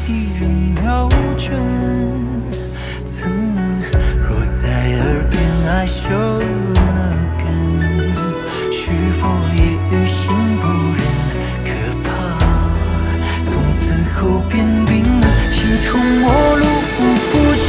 敌人了真，怎能若在耳边爱生了根？是否也于心不忍？可怕，从此后便冰冷，形同陌路不见。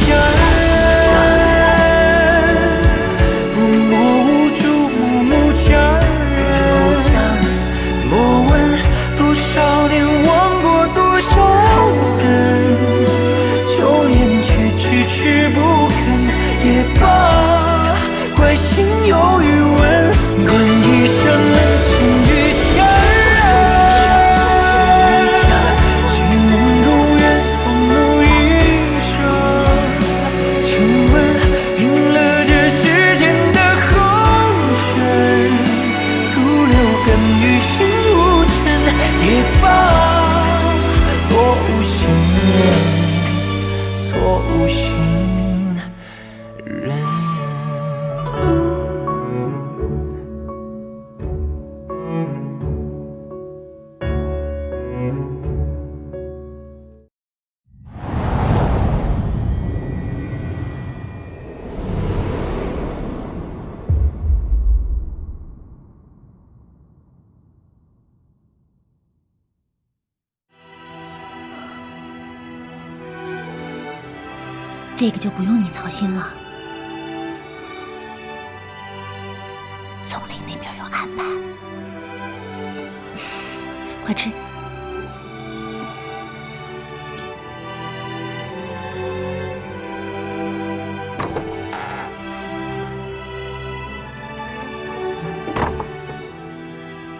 这个就不用你操心了，丛林那边有安排。快吃。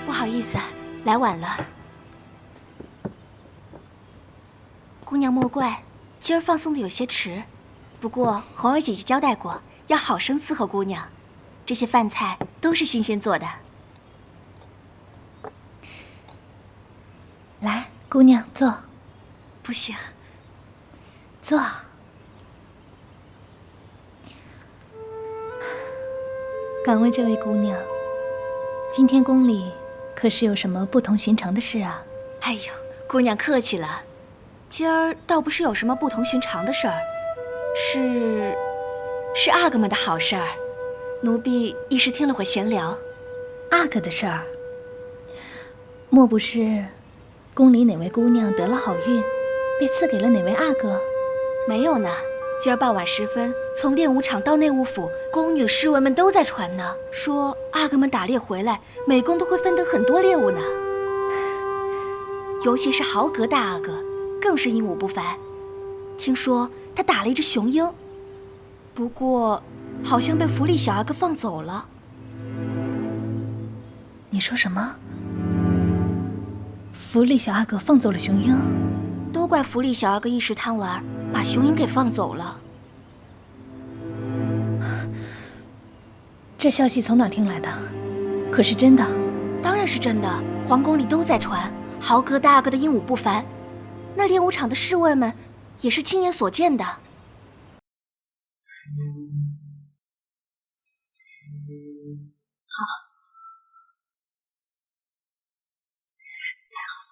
不好意思，来晚了。姑娘莫怪，今儿放送的有些迟。不过红儿姐姐交代过，要好生伺候姑娘。这些饭菜都是新鲜做的。来，姑娘坐。不行，坐。敢问这位姑娘，今天宫里可是有什么不同寻常的事啊？哎呦，姑娘客气了，今儿倒不是有什么不同寻常的事儿。是阿哥们的好事儿，奴婢一时听了会闲聊。阿哥的事儿，莫不是宫里哪位姑娘得了好运，被赐给了哪位阿哥？没有呢，今儿傍晚时分，从练武场到内务府，宫女侍卫们都在传呢，说阿哥们打猎回来，每宫都会分得很多猎物呢。尤其是豪格大阿哥，更是英武不凡。听说他打了一只雄鹰，不过好像被福利小阿哥放走了。你说什么？福利小阿哥放走了雄鹰？都怪福利小阿哥一时贪玩，把雄鹰给放走了。这消息从哪儿听来的？可是真的？当然是真的，皇宫里都在传，豪格大阿哥的英武不凡，那练武场的侍卫们也是亲眼所见的。好，太好了。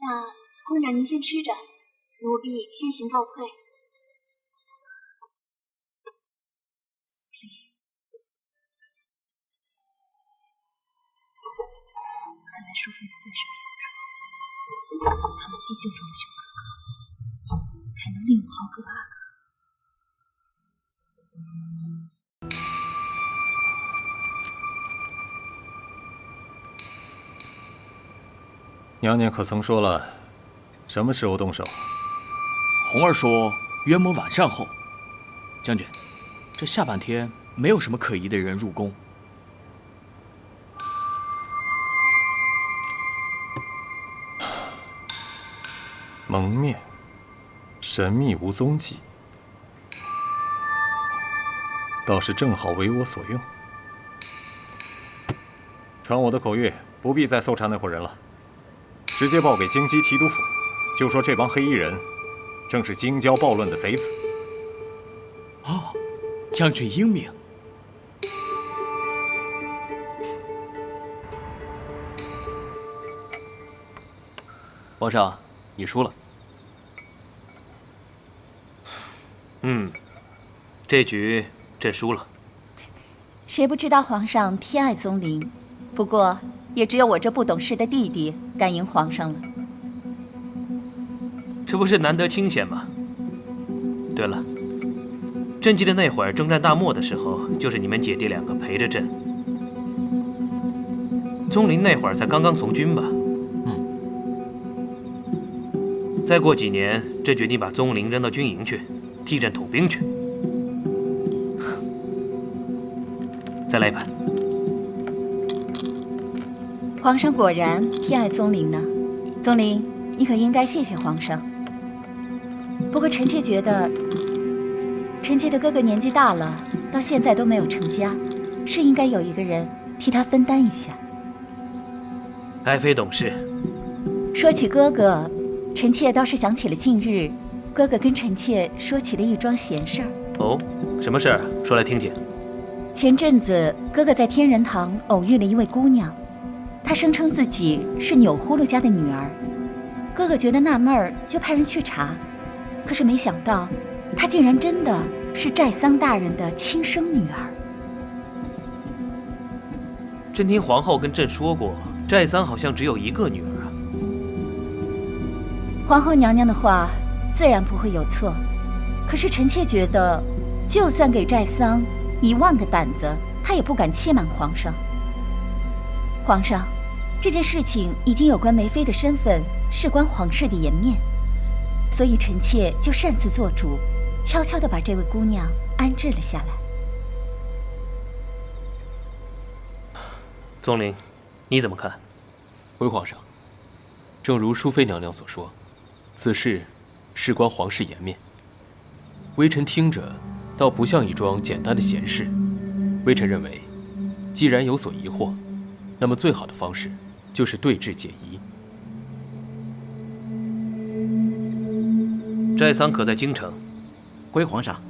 那姑娘您先吃着，奴婢先行告退。看来淑妃的对手也不弱，他们既救出了熊哥哥，还能利用豪哥阿哥。娘娘可曾说了什么时候动手？红儿说约莫晚上后。将军，这下半天没有什么可疑的人入宫。蒙面，神秘无踪迹，倒是正好为我所用。传我的口谕，不必再搜查那伙人了，直接报给京畿提督府，就说这帮黑衣人正是京郊暴乱的贼子。哦，将军英明。皇上，你输了。这局朕输了。谁不知道皇上偏爱宗麟？不过也只有我这不懂事的弟弟敢赢皇上了。这不是难得清闲吗？对了，朕记得那会儿征战大漠的时候，就是你们姐弟两个陪着朕。宗麟那会儿才刚刚从军吧？再过几年，朕决定把宗麟扔到军营去，替朕统兵去。再来一盘。皇上果然偏爱宗麟呢。宗麟，你可应该谢谢皇上。不过臣妾觉得，臣妾的哥哥年纪大了，到现在都没有成家，是应该有一个人替他分担一下。爱妃懂事。说起哥哥，臣妾倒是想起了近日，哥哥跟臣妾说起了一桩闲事儿。哦，什么事儿？说来听听。前阵子，哥哥在天仁堂偶遇了一位姑娘，她声称自己是钮祜禄家的女儿。哥哥觉得纳闷儿，就派人去查，可是没想到，她竟然真的是寨桑大人的亲生女儿。朕听皇后跟朕说过，寨桑好像只有一个女儿啊。皇后娘娘的话自然不会有错，可是臣妾觉得，就算给寨桑10000个胆子，他也不敢欺瞒皇上。皇上，这件事情已经有关梅妃的身份，事关皇室的颜面，所以臣妾就擅自做主，悄悄地把这位姑娘安置了下来。宗麟，你怎么看？回皇上，正如淑妃娘娘所说，此事事关皇室颜面。微臣听着，倒不像一桩简单的闲事。微臣认为，既然有所疑惑，那么最好的方式就是对质解疑。寨桑可在京城？回皇上，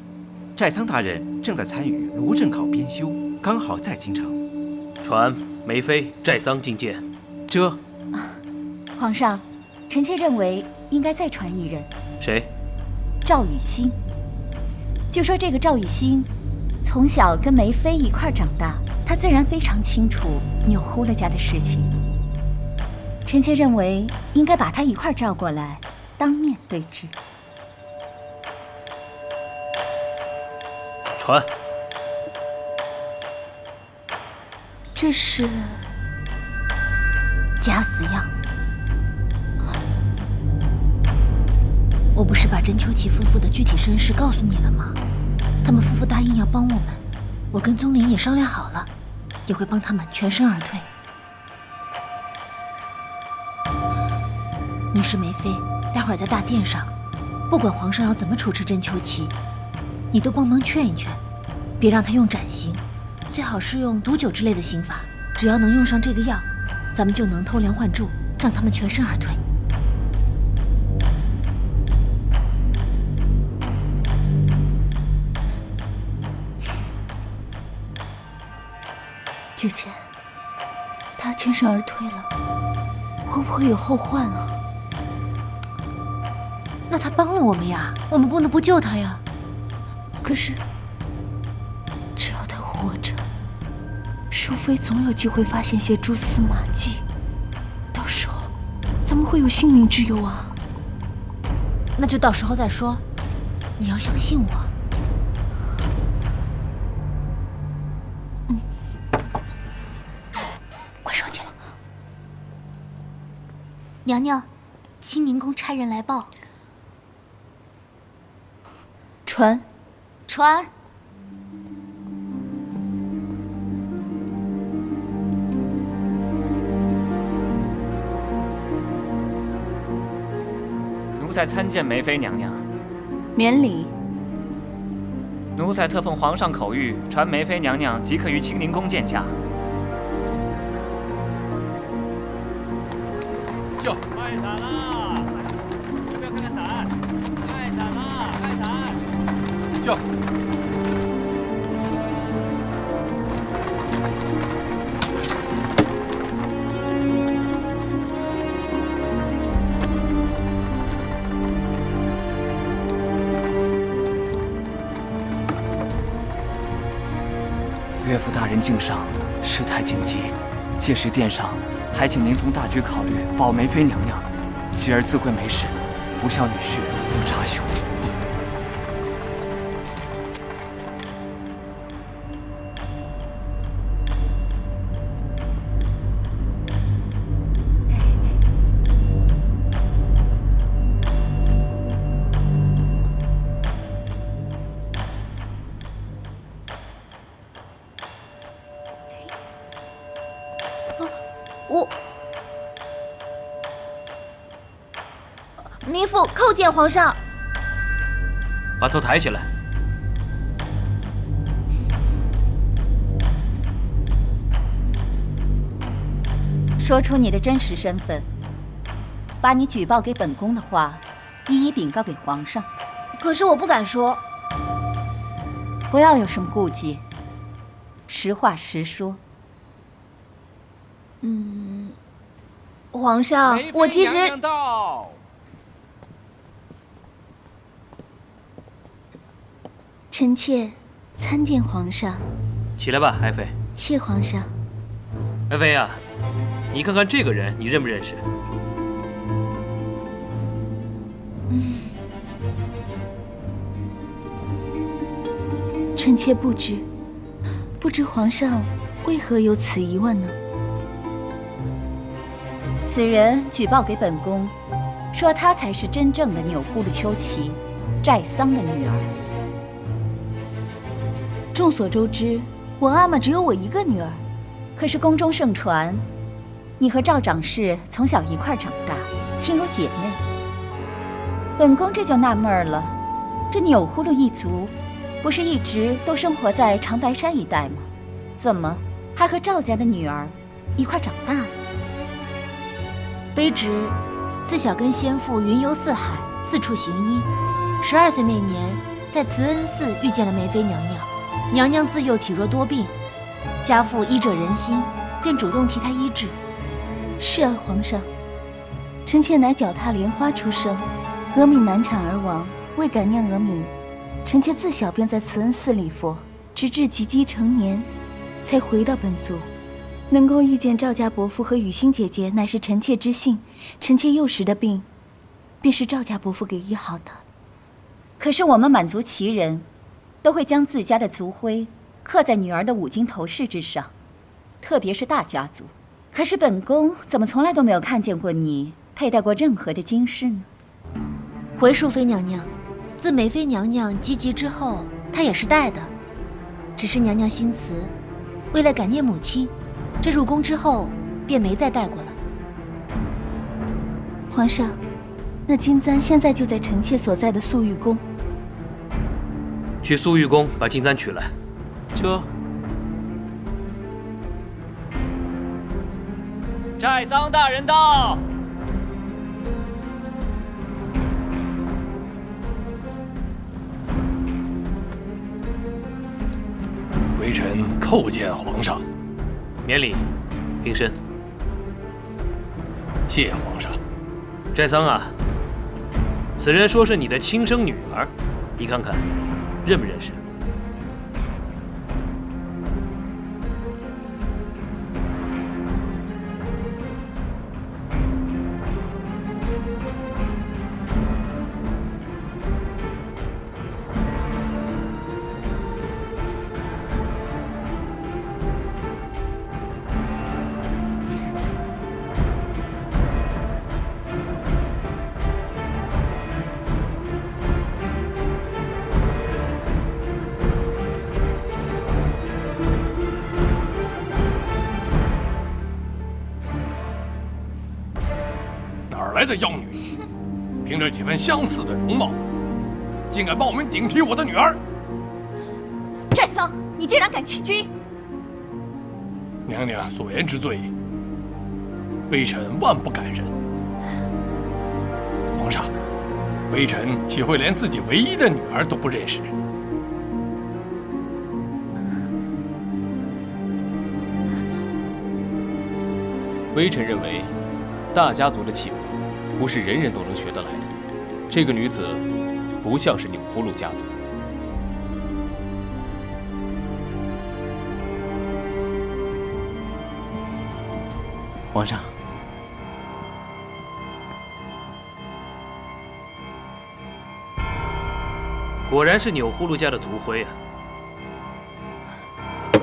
寨桑大人正在参与卢正考编修，刚好在京城。传梅妃、寨桑觐见。这，皇上，臣妾认为应该再传一人。谁？赵雨欣。据说这个赵雨欣从小跟梅妃一块长大，她自然非常清楚钮祜禄家的事情。臣妾认为应该把她一块召过来，当面对质。传。这是假死样。我不是把甄秋琪夫妇的具体身世告诉你了吗？他们夫妇答应要帮我们，我跟宗麟也商量好了，也会帮他们全身而退。你是梅妃，待会儿在大殿上，不管皇上要怎么处置甄秋琪，你都帮忙劝一劝，别让他用斩刑，最好是用毒酒之类的刑罚。只要能用上这个药，咱们就能偷梁换柱，让他们全身而退。姐姐，他全身而退了，会不会有后患啊？那他帮了我们呀，我们不能不救他呀。可是，只要他活着，淑妃总有机会发现些蛛丝马迹，到时候咱们会有性命之忧啊。那就到时候再说，你要相信我。娘娘，清宁宫差人来报。传。传。奴才参见梅妃娘娘。免礼。奴才特奉皇上口谕，传梅妃娘娘即刻于清宁宫见驾。卖伞啦！要不要看看伞？卖伞啦！卖伞！叫！大人敬上，事态紧急，届时殿上还请您从大局考虑保梅妃娘娘，继而自会没事，不向女婿有插胸。糜父叩见皇上。把头抬起来。说出你的真实身份，把你举报给本宫的话，一一禀告给皇上。可是我不敢说。不要有什么顾忌，实话实说。皇上，我其实……臣妾参见皇上。起来吧，爱妃。谢皇上。爱妃呀，你看看这个人，你认不认识？臣妾不知皇上为何有此疑问呢？此人举报给本宫，说她才是真正的钮祜禄秋琪，寨桑的女儿。众所周知，我阿玛只有我一个女儿。可是宫中盛传，你和赵长氏从小一块长大，亲如姐妹。本宫这就纳闷了，这钮祜禄一族不是一直都生活在长白山一带吗？怎么还和赵家的女儿一块长大呢？卑职自小跟先父云游四海，四处行医。12岁那年，在慈恩寺遇见了梅妃娘娘。娘娘自幼体弱多病，家父医者仁心，便主动替她医治。是啊，皇上，臣妾乃脚踏莲花出生，额敏难产而亡。为感念额敏，臣妾自小便在慈恩寺礼佛，直至及笄成年，才回到本族。能够遇见赵家伯父和雨欣姐姐，乃是臣妾之幸。臣妾幼时的病，便是赵家伯父给医好的。可是我们满族旗人，都会将自家的族徽刻在女儿的五金头饰之上，特别是大家族。可是本宫怎么从来都没有看见过你佩戴过任何的金饰呢？回淑妃娘娘，自梅妃娘娘及笄之后，她也是戴的，只是娘娘心慈，为了感念母亲，这入宫之后便没再戴过了。皇上，那金簪现在就在臣妾所在的素玉宫。去素玉宫把金簪取来。这寨桑大人到。微臣叩见皇上。免礼，平身。谢皇上。寨桑啊，此人说是你的亲生女儿，你看看，认不认识？来的妖女，凭着几分相似的容貌，竟敢冒名顶替我的女儿！寨桑，你竟然敢欺君！娘娘所言之罪，微臣万不敢认。皇上，微臣岂会连自己唯一的女儿都不认识？微臣认为，大家族的气魄不是人人都能学得来的。这个女子不像是钮祜禄家族。皇上，果然是钮祜禄家的族徽啊！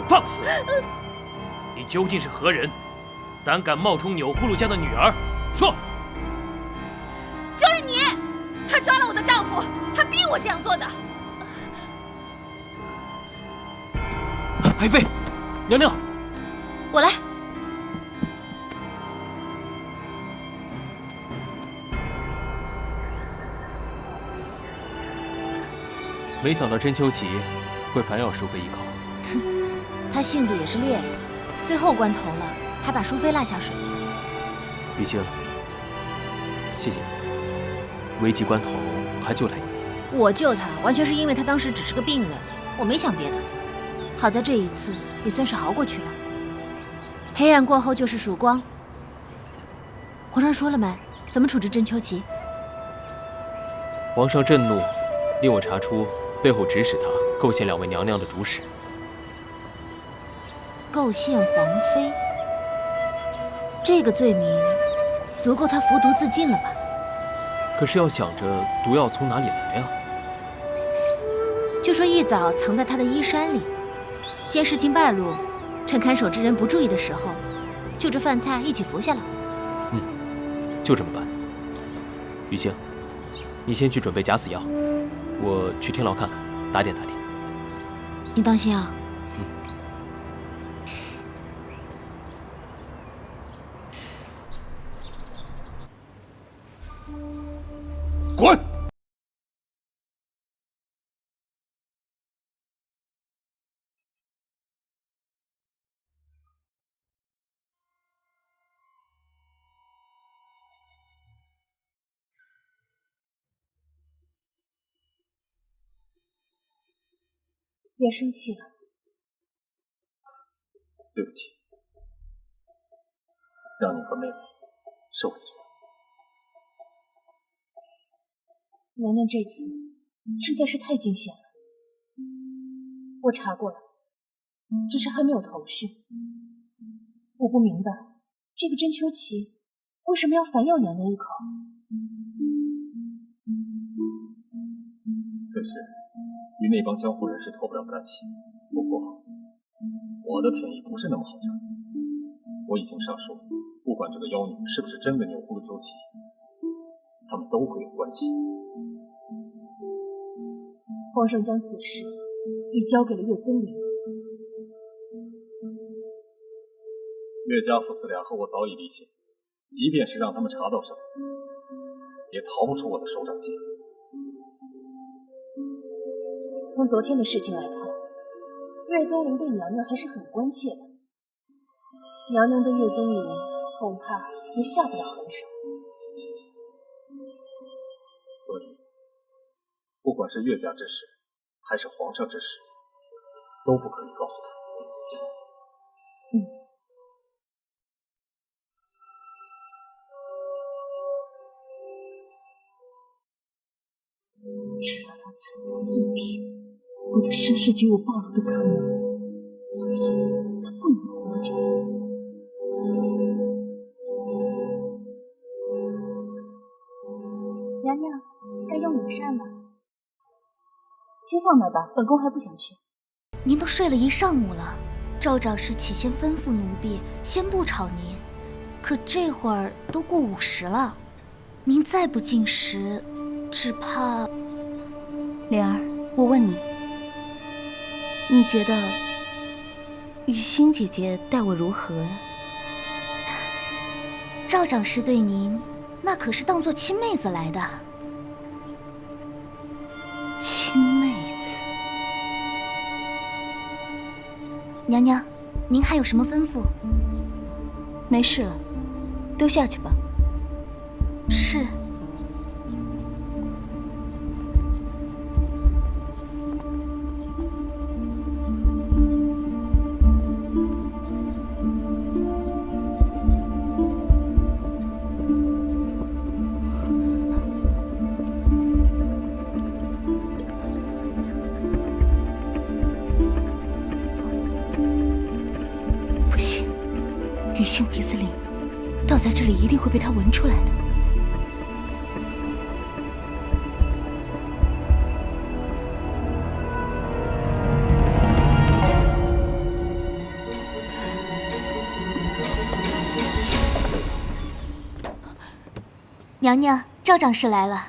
放肆！你究竟是何人？胆敢冒充钮祜禄家的女儿？说！就是你！他抓了我的丈夫，他逼我这样做的。爱妃，娘娘，我来。没想到甄秋琪会反咬淑妃一口。他性子也是烈，最后关头了，还把淑妃拉下水。雨清，谢谢你，危急关头还救他一命。我救他，完全是因为他当时只是个病人，我没想别的。好在这一次也算是熬过去了。黑暗过后就是曙光。皇上说了没？怎么处置甄秋琪？皇上震怒，令我查出背后指使他构陷2位娘娘的主使。构陷皇妃，这个罪名足够他服毒自尽了吧？可是要想着毒药从哪里来啊？就说一早藏在他的衣衫里，见事情败露，趁看守之人不注意的时候，就着饭菜一起服下了。就这么办。雨清，你先去准备假死药，我去天牢看看，打点打点。你当心啊。滚！别生气了。对不起，让你和妹妹受委屈了。娘娘这次实在是太惊险了，我查过了，只是还没有头绪。我不明白，这个甄秋琪为什么要反咬娘娘一口？此事与那帮江湖人士脱不了干系。不过，我的便宜不是那么好占。我已经上书，不管这个妖女是不是真的钮祜禄秋琪，他们都会有关系。皇上将此事也交给了岳宗麟。岳家父子俩和我早已离间，即便是让他们查到什么，也逃不出我的手掌心。从昨天的事情来看，岳宗麟对娘娘还是很关切的。娘娘对岳宗麟恐怕也下不了狠手。所以，不管是岳家之事，还是皇上之事，都不可以告诉他。只要他存在一天，我的身世就有暴露的可能，所以他不能活着。娘娘，该用午膳了。先放那吧，本宫还不想吃。您都睡了一上午了，赵长史起先吩咐奴婢先不吵您，可这会儿都过午时了，您再不进食，只怕……莲儿，我问你，你觉得雨欣姐姐待我如何呀？赵长史对您那可是当做亲妹子来的。亲妹子。娘娘，您还有什么吩咐？没事了，都下去吧。是。雨欣鼻子灵，这里一定会被他闻出来的。娘娘，赵长侍来了。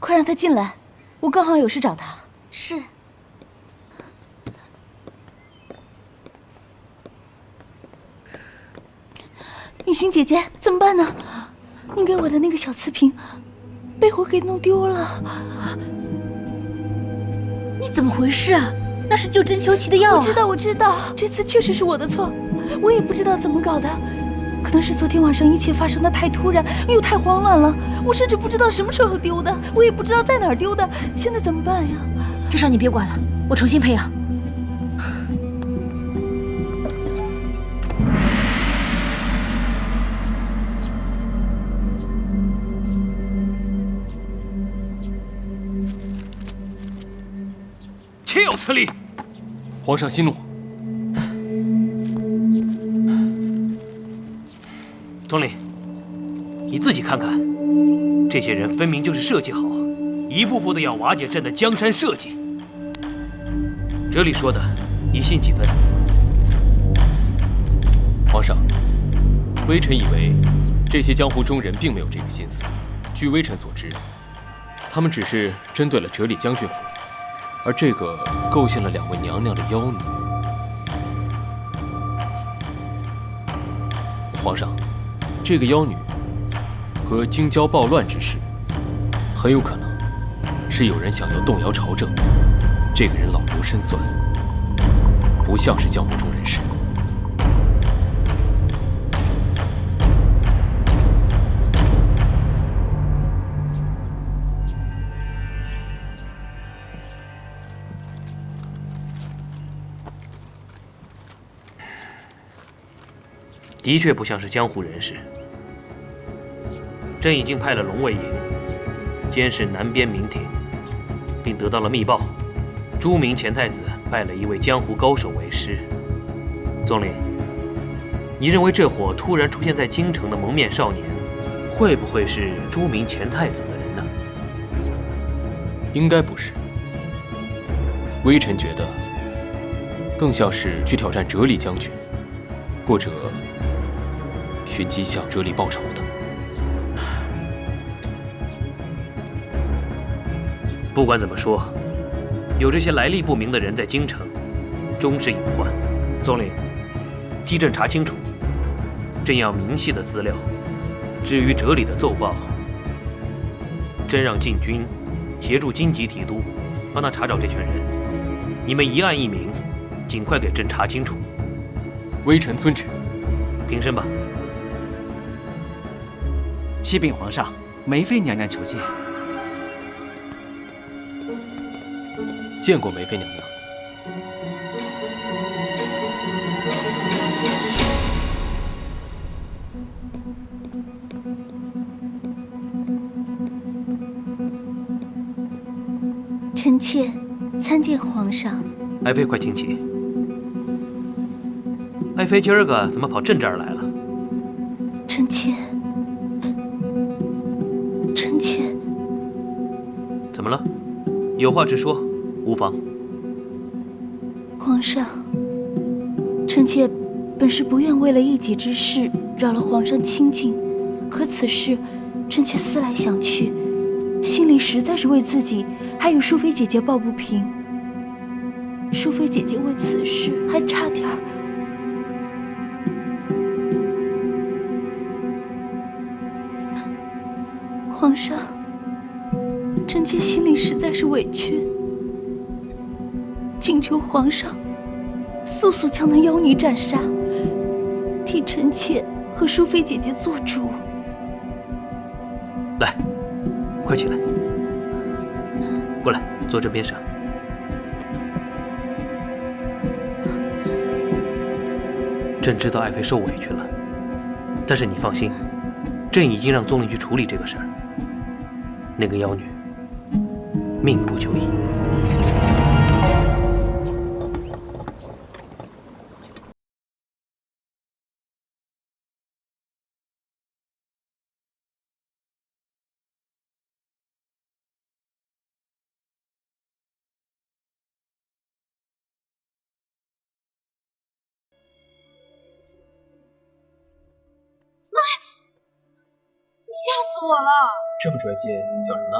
快让他进来，我刚好有事找他。是。雨欣姐姐，怎么办呢？你给我的那个小瓷瓶，被我给弄丢了。你怎么回事啊？那是救真秋琪的药啊！我知道，这次确实是我的错，我也不知道怎么搞的。可能是昨天晚上一切发生的太突然，又太慌乱了，我甚至不知道什么时候丢的，我也不知道在哪儿丢的，现在怎么办呀？这事你别管了，我重新培养。岂有此理！皇上息怒。统领，你自己看看，这些人分明就是设计好，一步步的要瓦解朕的江山社稷。这里说的，你信几分？皇上，微臣以为这些江湖中人并没有这个心思。据微臣所知，他们只是针对了哲理将军府，而这个构陷了2位娘娘的妖女。皇上，这个妖女和京郊暴乱之事，很有可能是有人想要动摇朝政。这个人老谋深算，不像是江湖中人士。的确不像是江湖人士。朕已经派了龙卫营监视南边明廷，并得到了密报，朱明前太子拜了一位江湖高手为师。总领，你认为这伙突然出现在京城的蒙面少年，会不会是朱明前太子的人呢？应该不是。微臣觉得，更像是去挑战哲理将军，或者寻机向哲理报仇的。不管怎么说，有这些来历不明的人在京城，终是隐患。总领，替朕查清楚，朕要明细的资料。至于哲理的奏报，朕让禁军协助金吉提督，帮他查找这群人。你们一案一明，尽快给朕查清楚。微臣遵旨。平身吧。启禀皇上，梅妃娘娘求见。见过梅妃娘娘。臣妾参见皇上。爱妃，快请起。爱妃今儿个怎么跑朕这儿来了？臣妾。怎么了？有话直说，无妨。皇上，臣妾本是不愿为了一己之事扰了皇上清静，可此事，臣妾思来想去，心里实在是为自己还有淑妃姐姐抱不平。淑妃姐姐为此事还差点儿。皇上，臣妾心里实在是委屈，请求皇上速速将那妖女斩杀，替臣妾和淑妃姐姐做主。来，快起来，过来，坐这边上。朕知道爱妃受委屈了，但是你放心，朕已经让宗令去处理这个事儿。那个妖女，命不久矣。吓死我了！这么专心，想什么呢？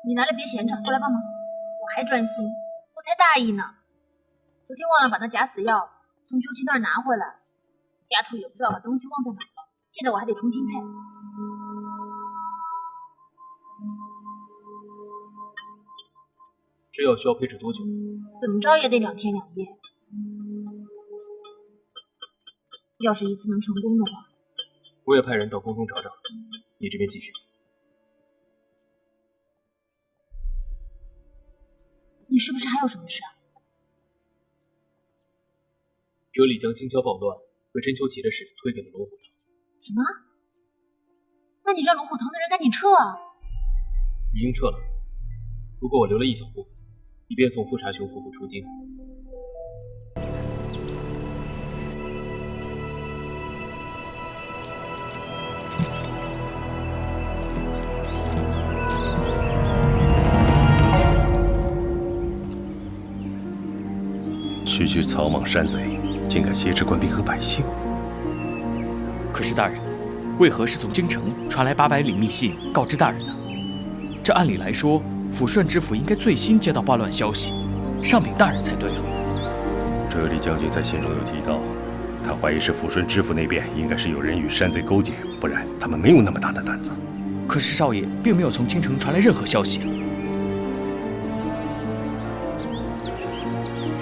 你来了别闲着，过来帮忙。我还专心，我才大意呢。昨天忘了把那假死药从秋琪那儿拿回来，丫头也不知道把东西忘在哪了，现在我还得重新配。这药需要配置多久？怎么着也得2天2夜。要是一次能成功的话，我也派人到宫中找找。你这边继续。你是不是还有什么事啊？哲理将京郊暴乱和甄秋琪的事推给了龙虎堂。什么？那你让龙虎堂的人赶紧撤啊！已经撤了，不过我留了一小部分，以便送富察雄夫妇出京。区区草莽山贼，竟敢挟持官兵和百姓！可是大人，为何是从京城传来800里密信告知大人呢？这按理来说，抚顺知府应该最新接到暴乱消息，上禀大人才对啊。这里将军在信中有提到，他怀疑是抚顺知府那边应该是有人与山贼勾结，不然他们没有那么大的胆子。可是少爷并没有从京城传来任何消息啊。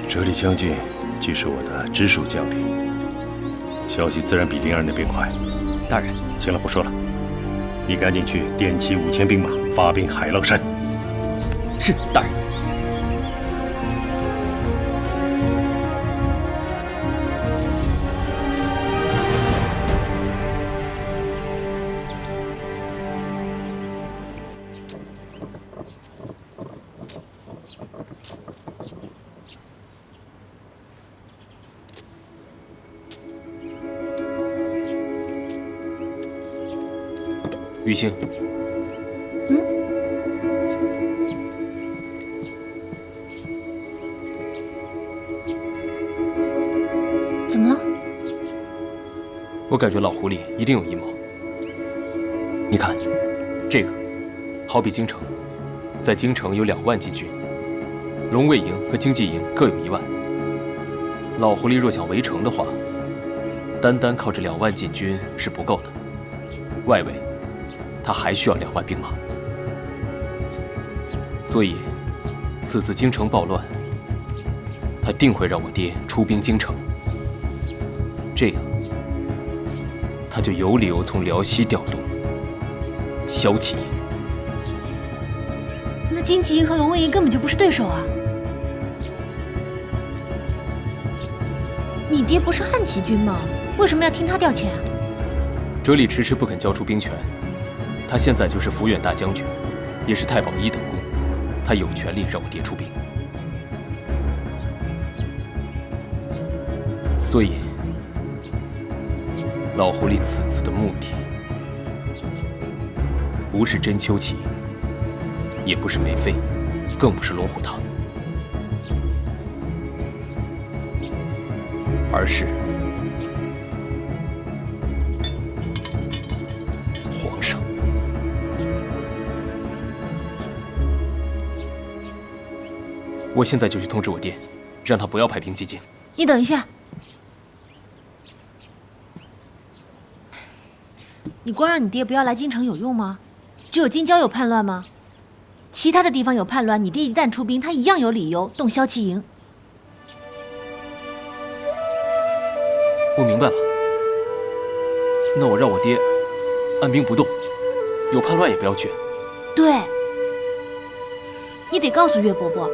这里将军既是我的直属将领，消息自然比灵儿那边快。大人，行了，不说了，你赶紧去点齐5000兵马，发兵海浪山。是，大人。雨欣，怎么了？我感觉老狐狸一定有阴谋。你看，这个好比京城，在京城有2万禁军，龙卫营和经济营各有1万。老狐狸若想围城的话，单单靠这2万禁军是不够的，外围他还需要2万兵马。所以，此次京城暴乱，他定会让我爹出兵京城，这样他就有理由从辽西调动骁骑营。那金骑营和龙卫营根本就不是对手啊！你爹不是汉骑军吗？为什么要听他调遣啊？哲理迟迟不肯交出兵权，他现在就是抚远大将军，也是太保1等功，他有权利让我爹出兵。所以，老狐狸此次的目的，不是甄秋琪，也不是梅妃，更不是龙虎堂，而是皇上。我现在就去通知我爹，让他不要派兵进京。你等一下，你光让你爹不要来京城有用吗？只有京郊有叛乱吗？其他的地方有叛乱，你爹一旦出兵，他一样有理由动骁骑营。我明白了，那我让我爹按兵不动，有叛乱也不要去。对，你得告诉岳伯伯，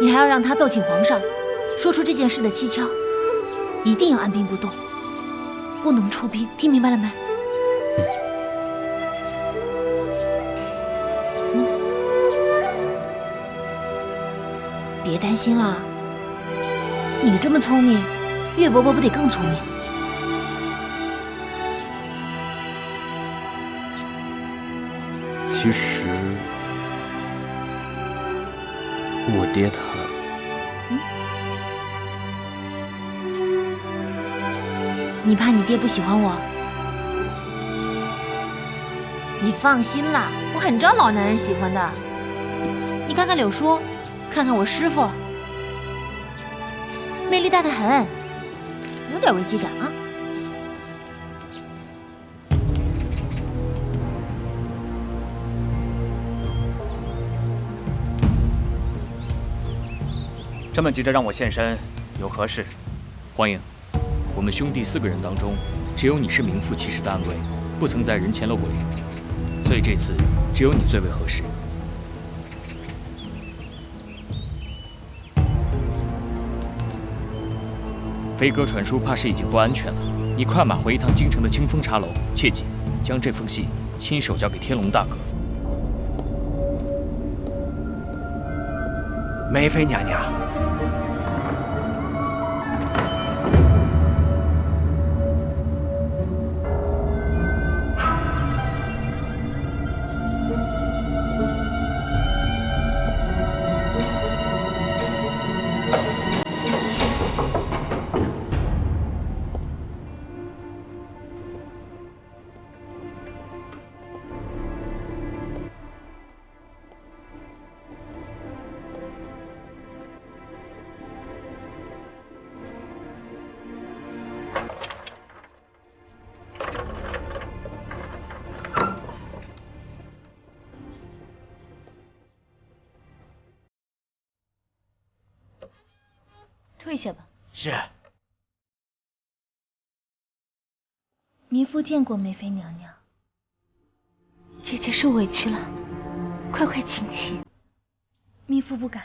你还要让他奏请皇上，说出这件事的蹊跷，一定要按兵不动，不能出兵，听明白了没？别担心啦，你这么聪明，岳伯伯不得更聪明？其实，我爹他……你怕你爹不喜欢我？你放心啦，我很招老男人喜欢的。你看看柳叔，看看我师傅，魅力大得很，有点危机感啊。这么急着让我现身，有何事？欢迎。我们兄弟4个人当中，只有你是名副其实的暗卫，不曾在人前露过脸，所以这次只有你最为合适。飞鸽传书，怕是已经不安全了。你快马回一趟京城的清风茶楼，切记将这封信亲手交给天龙大哥。梅妃娘娘。退下吧。是。民夫见过梅妃娘娘。姐姐受委屈了，快快请起。民夫不敢。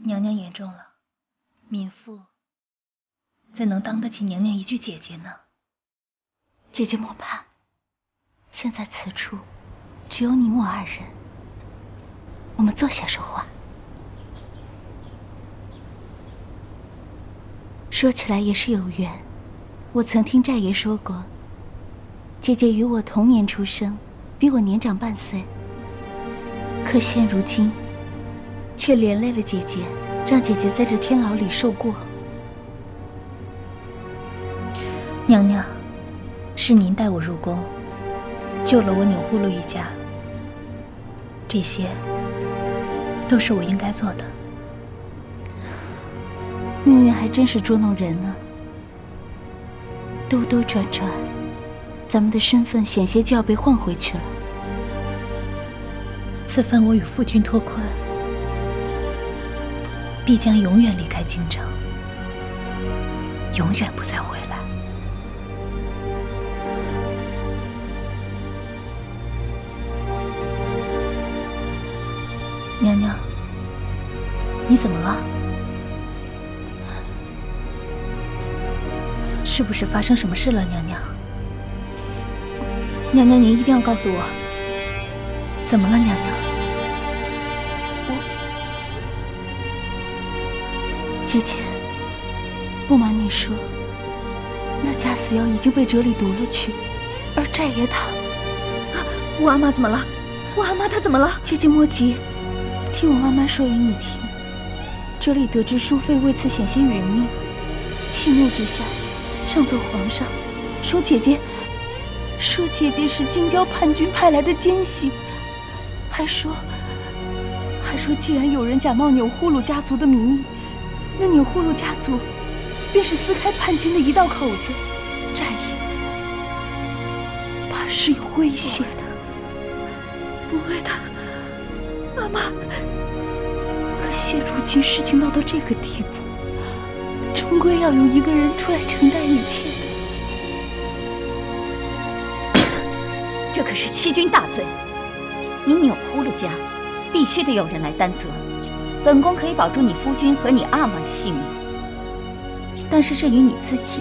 娘娘言重了，民夫怎能当得起娘娘一句姐姐呢？姐姐莫怕，现在此处只有你我2人，我们坐下说话。说起来也是有缘，我曾听寨爷说过，姐姐与我同年出生，比我年长半岁，可现如今却连累了姐姐，让姐姐在这天牢里受过。娘娘，是您带我入宫，救了我钮祜禄一家，这些都是我应该做的。命运还真是捉弄人呢，兜兜转转，咱们的身份险些就要被换回去了。此番我与父君脱困，必将永远离开京城，永远不再回来。娘娘，你怎么了？是不是发生什么事了，娘娘？娘娘，您一定要告诉我，怎么了，娘娘？姐姐，不瞒你说，那假死药已经被折里夺了去，而寨爷他……我阿妈怎么了？我阿妈她怎么了？姐姐莫急，听我慢慢说与你听。折里得知淑妃为此险些殒命，气怒之下，上奏皇上，说姐姐是京郊叛军派来的奸细，还说既然有人假冒钮祜禄家族的名义，那钮祜禄家族便是撕开叛军的一道口子，寨爷怕是有危险的。不会的，阿妈。可现如今事情闹到这个地步，终归要有一个人出来承担一切的。这可是欺君大罪，你钮祜禄家必须得有人来担责。本宫可以保住你夫君和你阿玛的性命，但是至于你自己，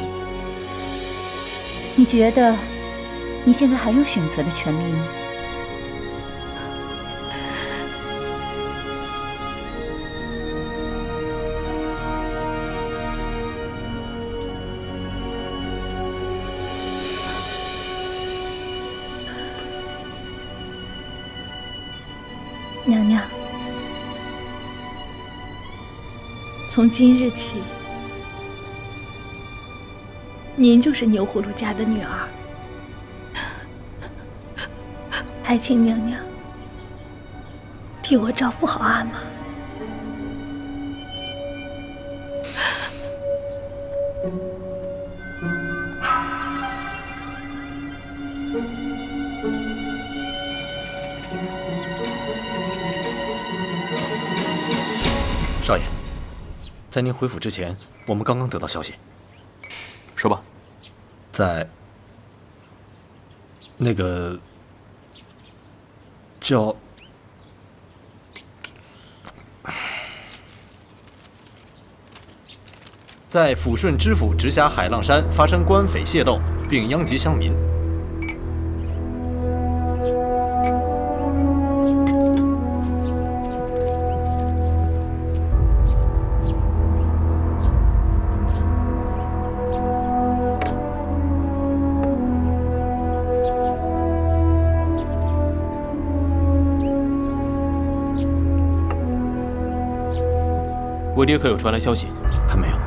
你觉得你现在还有选择的权利吗？娘娘，从今日起，您就是牛葫芦家的女儿，还请娘娘替我照顾好阿玛。少爷，在您回府之前，我们刚刚得到消息。说吧。在那个叫在抚顺知府直辖海浪山发生官匪械斗，并殃及乡民。我爹可有传来消息？还没有。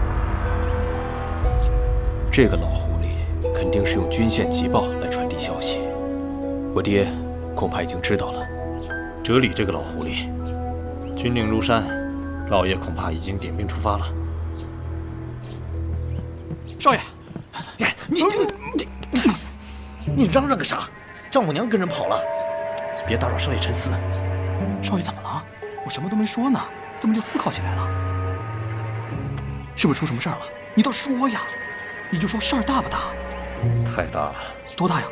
这个老狐狸肯定是用军线急报来传递消息，我爹恐怕已经知道了。哲理这个老狐狸，军令如山，老爷恐怕已经点兵出发了。少爷，你嚷嚷个啥？丈母娘跟人跑了，别打扰少爷沉思。少爷怎么了？我什么都没说呢，怎么就思考起来了？是不是出什么事儿了？你倒说呀！你就说事儿大不大？太大了。多大呀？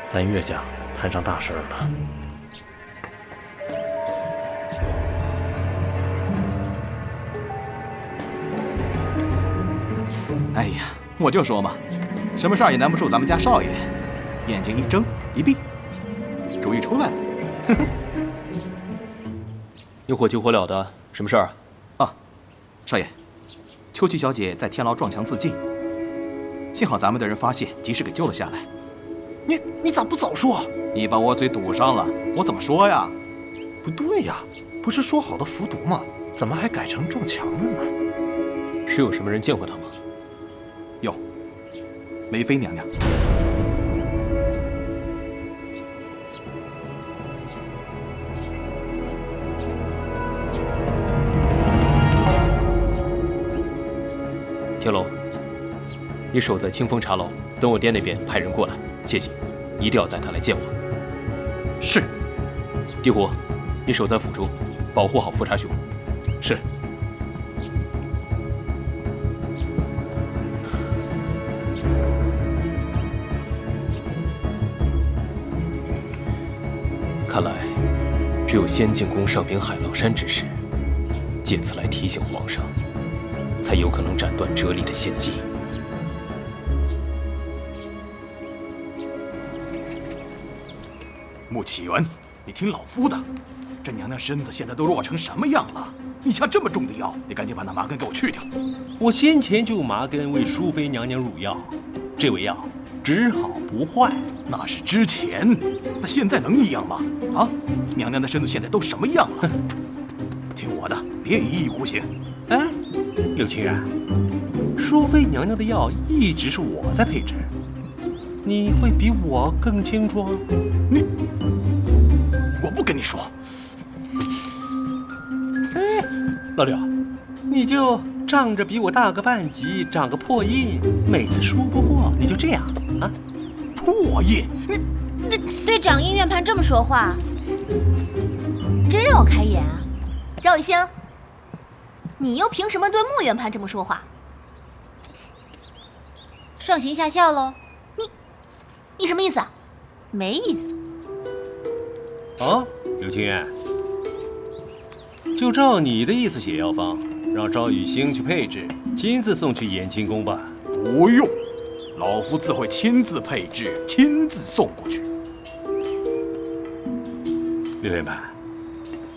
咱岳家摊上大事儿了。哎呀，我就说嘛，什么事儿也难不住咱们家少爷。眼睛一睁一闭，主意出来了。你火急火燎的，什么事儿啊？啊，少爷，秋琪小姐在天牢撞墙自尽，幸好咱们的人发现，及时给救了下来。你咋不早说？你把我嘴堵上了，我怎么说呀？不对呀，不是说好的服毒吗？怎么还改成撞墙了呢？是有什么人见过他吗？有，梅妃娘娘。天龙，你守在清风茶楼，等我爹那边派人过来，切记，一定要带他来见我。是。地虎，你守在府中，保护好富察兄。是。看来，只有先进宫上禀海浪山之事，借此来提醒皇上，才有可能斩断哲理的先机。穆启元，你听老夫的，这娘娘身子现在都弱成什么样了？你下这么重的药，你赶紧把那麻根给我去掉。我先前就用麻根为淑妃娘娘入药，这味药只好不坏。那是之前，那现在能一样吗？啊，娘娘的身子现在都什么样了？听我的，别一意孤行。哎，柳清远，淑妃娘娘的药一直是我在配制，你会比我更清楚？我不跟你说。哎，老柳，你就仗着比我大个半级，长个破印，每次说不过你就这样啊？破印？你对掌印院判这么说话，真让我开眼啊！赵雨兴，你又凭什么对穆院判这么说话？上行下效喽？你什么意思啊？没意思。哦，柳清远，就照你的意思写药方，让赵雨兴去配制，亲自送去延庆宫吧。不用，老夫自会亲自配制，亲自送过去。柳院判，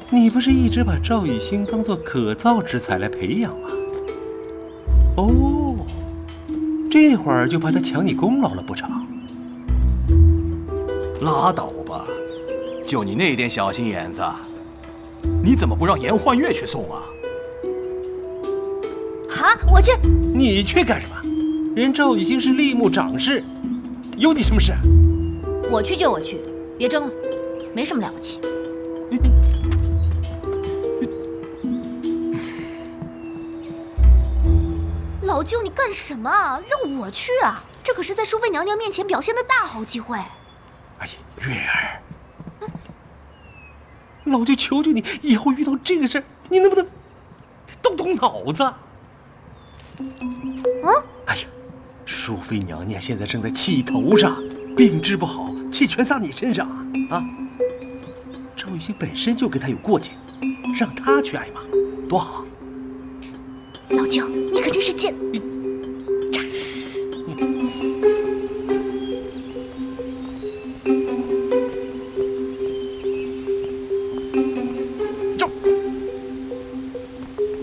你不是一直把赵雨兴当作可造之材来培养吗？哦，这会儿就怕他抢你功劳了不成？拉倒吧，就你那点小心眼子，你怎么不让颜焕月去送啊？哈，我去。你去干什么？人赵雨欣是立木长氏，有你什么事？我去就我去，别争了，没什么了不起。老舅，你干什么？让我去啊！这可是在淑妃娘娘面前表现的大好机会。哎呀，月儿，老舅求求你，以后遇到这个事儿，你能不能动动脑子？哎呀，淑妃娘娘现在正在气头上，病治不好，气全撒你身上啊！赵雨欣本身就跟他有过节，让他去挨骂，多好啊！老舅，你可真是贱！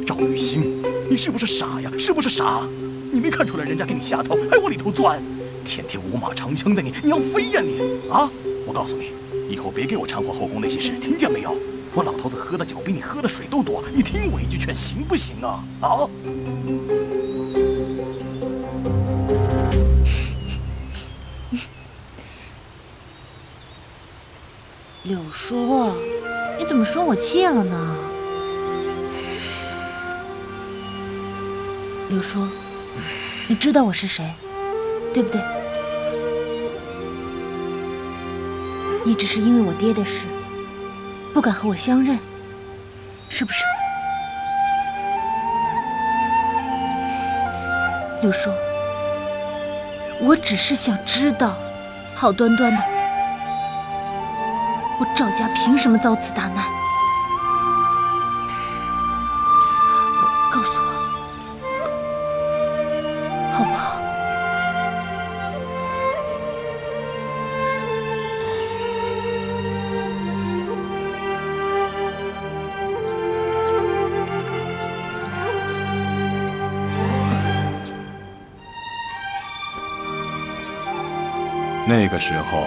赵雨欣，你是不是傻呀？是不是傻？你没看出来人家给你下头，还往里头钻？天天五马长枪的你要飞呀你啊！我告诉你，以后别给我掺和后宫那些事，听见没有？我老头子喝的酒比你喝的水都多，你听我一句劝行不行啊？啊！柳叔，你怎么说我怯了呢？柳叔，你知道我是谁，对不对？你只是因为我爹的事，不敢和我相认，是不是？柳叔，我只是想知道，好端端的，我赵家凭什么遭此大难？告诉我，好不好？那个时候，